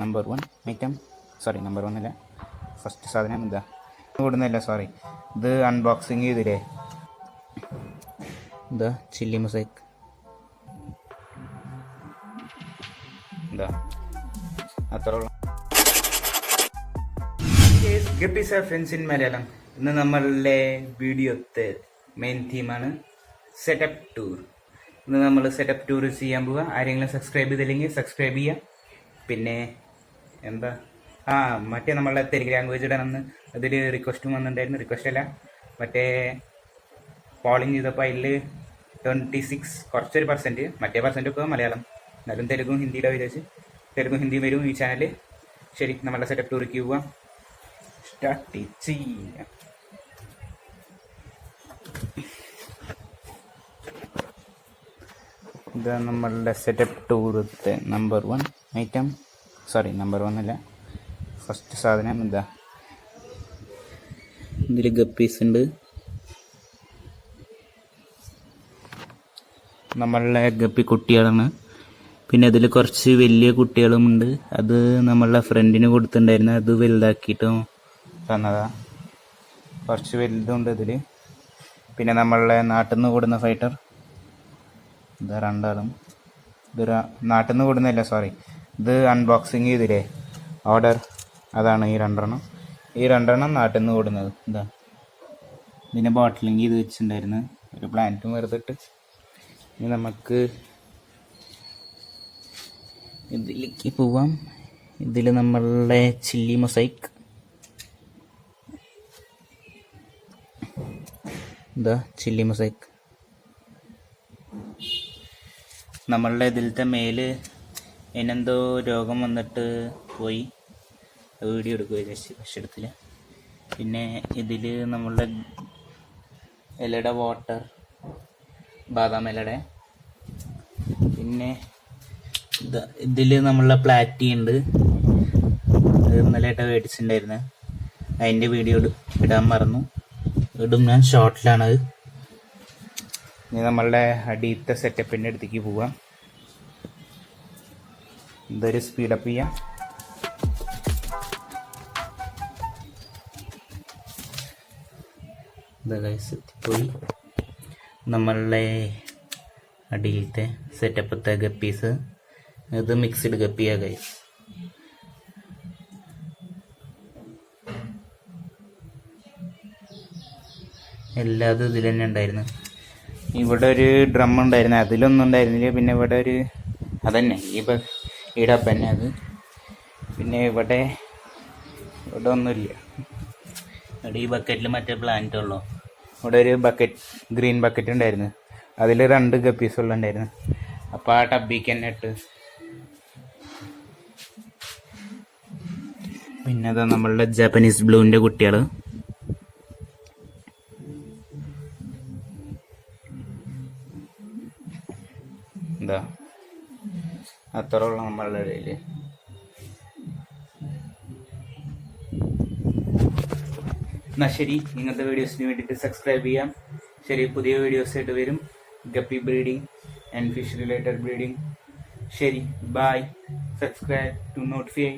Number 1 item. Sorry, number 1 അല്ല, first സാധനം ഇതാ കൂടുന്നില്ല, സോറി. ഇത് അൺബോക്സിങ് ചെയ്തില്ലേ, ഇതാ ചില്ലി മൊസൈക്ക്. ഇതാ അത്രയുള്ള ഗപ്പീസ് ഫ്രണ്ട്സ് ഇൻ മലയാളം. ഇന്ന് നമ്മളുടെ വീഡിയോത്തെ മെയിൻ തീമാണ് സെറ്റപ്പ് ടൂർ. ഇന്ന് നമ്മൾ സെറ്റപ്പ് ടൂർ ചെയ്യാൻ പോവുക. ആരെങ്കിലും സബ്സ്ക്രൈബ് ചെയ്തില്ലെങ്കിൽ സബ്സ്ക്രൈബ് ചെയ്യുക. പിന്നെ എന്താ മറ്റേ നമ്മളുടെ തെലുങ്ക് ലാംഗ്വേജ് ഇടാനെന്ന് അതിൽ റിക്വസ്റ്റും വന്നിട്ടുണ്ടായിരുന്നു. റിക്വസ്റ്റ് അല്ല, മറ്റേ പോളിങ് ചെയ്തപ്പോൾ അതിൽ 26 കുറച്ചൊരു %, മറ്റേ % മലയാളം. എന്നാലും തെലുങ്കും ഹിന്ദിയുടെ വിചാരിച്ച് തെലുങ്കും ഹിന്ദിയും വരും ഈ ചാനൽ. ശരി, നമ്മളുടെ സെറ്റപ്പ് ടൂറിലേക്ക് പോവാം. സ്റ്റാർട്ട് ചെയ്യാം. ഇതാ നമ്മളുടെ സെറ്റപ്പ് ടൂറത്തെ നമ്പർ 1 ഐറ്റം. സോറി, നമ്പർ 1 അല്ല, ഫസ്റ്റ് സാധനം ഇതാ. ഇതിൽ ഗപ്പീസ് ഉണ്ട്. നമ്മളുടെ ഗപ്പി കുട്ടികളാണ്. പിന്നെ അതിൽ കുറച്ച് വലിയ കുട്ടികളുമുണ്ട്. അത് നമ്മളുടെ ഫ്രണ്ടിന് കൊടുത്തിട്ടുണ്ടായിരുന്നു. അത് വലുതാക്കിയിട്ടും തന്നതാ. കുറച്ച് വലുതുണ്ട് ഇതിൽ. പിന്നെ നമ്മളുടെ നാട്ടിൽ നിന്ന് കൂടുന്ന ഫൈറ്റർ ഇത് രണ്ടാളും. ഇത് നാട്ടിൽ നിന്ന് കൂടുന്നില്ല, സോറി, ഇത് അൺബോക്സിങ് ചെയ്തില്ലേ ഓർഡർ, അതാണ് ഈ 2 എണ്ണം. ഈ 2 എണ്ണം നാട്ടിൽ നിന്ന് കൂടുന്നത്. ഇതാ ഇതിനെ ബോട്ടിലിങ് ചെയ്ത് വെച്ചിട്ടുണ്ടായിരുന്നു, ഒരു പ്ലാന്റും വെറുതെ ഇട്ട്. ഇനി നമുക്ക് ഇതിലേക്ക് പോവാം. ഇതിൽ നമ്മളുടെ ചില്ലി മൊസൈക്ക്, ഇതാ ചില്ലി മൊസൈക്ക്. നമ്മളുടെ ഇതിലത്തെ മേല് അതിനെന്തോ രോഗം വന്നിട്ട് പോയി, വീഡിയോ എടുക്കുക വിചാരിച്ച് പക്ഷെ എടുത്തില്ല. പിന്നെ ഇതിൽ നമ്മളുടെ ഇലയുടെ വാട്ടർ, ബാദാം ഇലയുടെ. പിന്നെ ഇതിൽ നമ്മളുടെ പ്ലാറ്റി ഉണ്ട്, ഇന്നലെയായിട്ട് മേടിച്ചിട്ടുണ്ടായിരുന്നു. അതിൻ്റെ വീഡിയോ ഇടാൻ മറന്നു, ഇടും ഞാൻ ഷോർട്ടിലാണത്. ഇനി നമ്മളുടെ അടിയത്തെ സെറ്റപ്പിൻ്റെ അടുത്തേക്ക് പോവാം. ഇതൊരു സ്പീഡപ്പ് ചെയ്യാം. പോയി നമ്മളുടെ അടിയിലത്തെ സെറ്റപ്പത്തെ ഗപ്പീസ്. ഇത് മിക്സ്ഡ് ഗപ്പിയാ ഗൈസ്. എല്ലാതും ഇതിൽ തന്നെ ഉണ്ടായിരുന്നു. ഇവിടെ ഒരു ഡ്രം ഉണ്ടായിരുന്നു, അതിലൊന്നും ഉണ്ടായിരുന്നില്ല. പിന്നെ ഇവിടെ ഒരു അതന്നെ ഈ ഡബ്ബ തന്നെ അത്. പിന്നെ ഇവിടെ ഒന്നുമില്ല. ഇവിടെ ഈ ബക്കറ്റിൽ മറ്റേ പ്ലാന്റ് ഉള്ളൂ. ഇവിടെ ഒരു ബക്കറ്റ്, ഗ്രീൻ ബക്കറ്റ് ഉണ്ടായിരുന്നു, അതിൽ 2 ഗപ്പീസുള്ള ഉണ്ടായിരുന്നു. അപ്പോൾ ആ ടബിക്ക് തന്നെ ഇട്ട്. പിന്നെ അതാ നമ്മളുടെ ജാപ്പനീസ് ബ്ലൂവിൻ്റെ കുട്ടികൾ. എന്താ അത്രയുള്ള നമ്മളുടെ ഇടയിൽ. എന്നാൽ ശരി, ഇങ്ങനത്തെ വീഡിയോസിന് വേണ്ടിയിട്ട് സബ്സ്ക്രൈബ് ചെയ്യാം. ശരി, പുതിയ വീഡിയോസ് ആയിട്ട് വരും. Guppy breeding and fish related breeding. ശരി, ബൈ. Subscribe to notify.